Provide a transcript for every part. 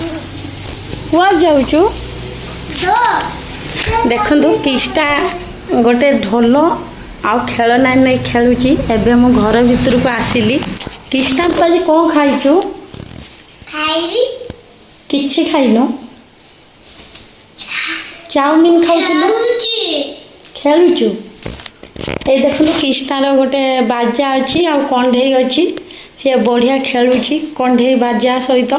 कुआ जाऊचु देखु किस्टा गोटे ढोल आउ खेलना नहीं खेलुची एबे मो घर भीतर को आसिली किस्टा तो आज कौन खाइचु किछि खाइनो चाउमिन खाउचु खेलुचु ए देखु किस्टार गोटे बाजा अच्छी आ कंढे अच्छी सी बढ़िया खेलुची कंढे बाजा सहित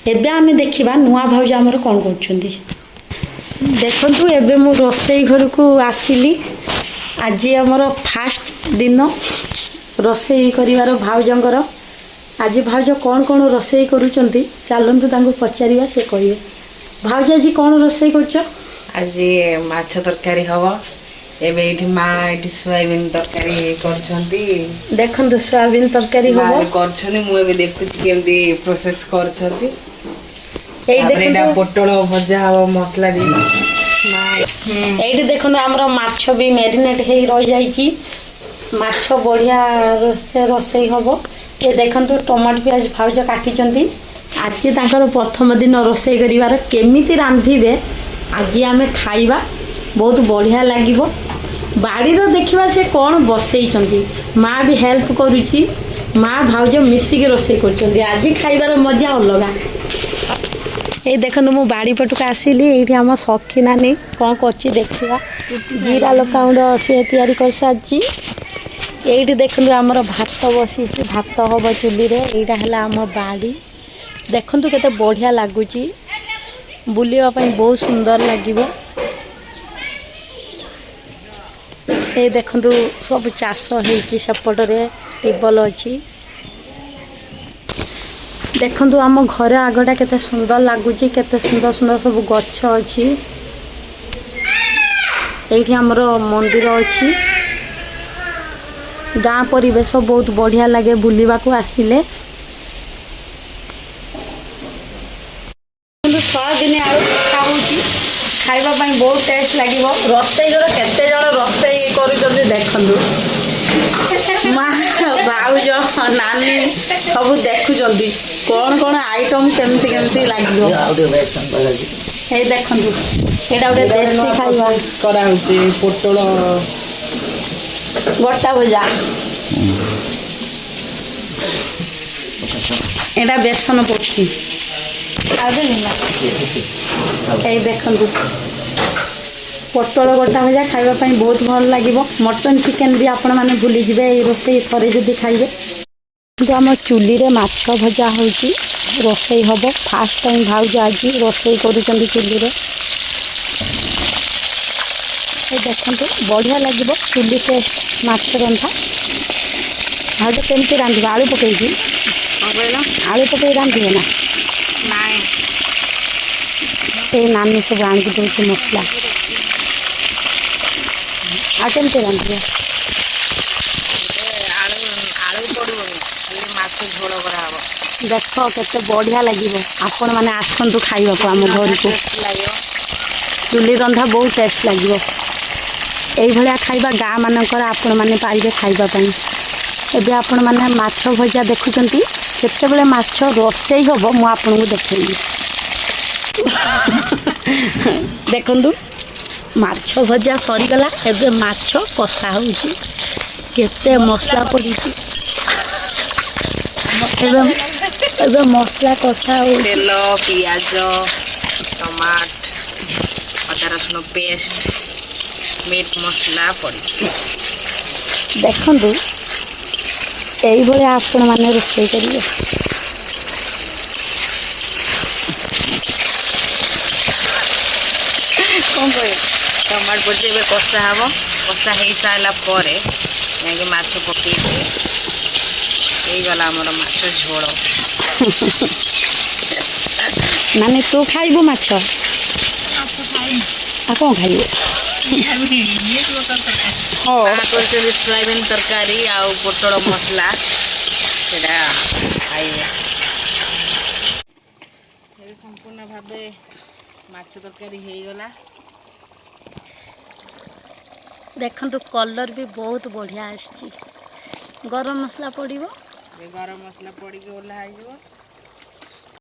एबे आमे देखिबा नुआ भाउज हमर कोन करछंती देखंतु एबे मु रोसई घर को आसिली आज हमर फास्ट दिन रोसई करिवार भाउजंकर आज भाउज कोन कोन रोसई करूचंती चलंतु तांको पचारिबा से कहिए भाउज आज कोन रोसई करछो आज माछ तरकारी हवा एबे इठी मां इठी सोयाबीन तरकारी करछंती देखंतु सोयाबीन तरकारी हवा करछनी मु एबे देखुची केमदी प्रोसेस करछंती एई देखंतु पोटल भजा हवा मसला दी एइठी देखंतु हमर माछ भी मैरिनेट हे रहि जाईची माछ बढ़िया रोसई हबो ए देखंतु टमाटो प्याज भाउज काटिचंती आज तांकर प्रथम दिन रोसई करिवार केमिति रांधिबे आज आमे खाइबा बहुत बढ़िया लागिबो बाड़ीर देखिबा से कौन बसईचंती माँ भी हेल्प करुची माँ भाउज मिसिक रोसई करचंती आज खाइबार मजा अलगा ये देखो मु बाड़ी पटक आसिली ये आम सखी नानी कौन कर देखा जीरा लकाउंड सी तैयारी कर सारी ये देखो आमर भात बसी भात हम चुली यहाँ है आम बाड़ी देखु केते बढ़िया लगुच बुलवाई बहुत सुंदर लगे ये देखु सब चाष होपटे टेबल अच्छी देखु आम घर आगटा केते सुंदर लगुच केते सुंदर सुंदर सब गछ अच्छी ये आमर मंदिर अच्छी गाँ परिवेश बहुत बढ़िया लगे बुलवा को आसिले दिन आलू कथा होची खाइबा पई बहुत टेस्ट लागिवो रसई घर केते जण रसई करूचंती देखंदु माँ भाउज नानी सब देखुचंती कौन कौन आइटम केमती केमती लागिवो ए देखंदु एटा उडे देसी खाइबा करा होची पोटल गोटा भजा एटा बेसन पड़ची ये देखु पोटल गोटा भजा खावाई बहुत भल लगे मटन चिकेन भी आपण मैंने भूली जाए ये रोसई थे जदि खाइबे तो आम चुली रे माछ भजा हो रोसई हम फास्ट टाइम भाउज आज रोसई कर चुली रे देखु बढ़िया लगे चुली टेस्ट माछ रंधा भाउज केमती रांध आलू पकई आलू पकई रांधे ना ये नानी सब आनिक दूसरी मसला आ केमती रांधे देख केते बढ़िया लगे आपण मैंने आसतु खाइबा को आम घर को चुली रंधा बहुत टेस्ट लगे यही खाइबा गाँ मानकर आपण मैंने पाइबे खाइबापी एबे आपण मैंने माछ भजा देखुचंती केतेबेले माछ रोसई हबो मु आपन को देखैबी देखंतु माछ भजा सरीगला एबे माछ कषा होउची केते मसला पड़ी एबे मसला कषा हो तेल पियाज टमाट अदा रसुन पेस्ट मीट मसला पड़ी देखंतु यही भाया आपण मैंने रोसई करेंगे कौन कहे टमाट पड़े कषा हम कषा हो सारापर या माछ पकई गला आमर माछ झोल नानी तू खाइबू माछ आ कौन खाइबू सोयाबीन तरकारी आउ पोटल मसला खाइबे संपूर्ण भाव माछ तरकारी हो गला देखंतु कलर भी बहुत बढ़िया आछि गरम मसला पड़िबो गरम मसला पड़ी ओल्हा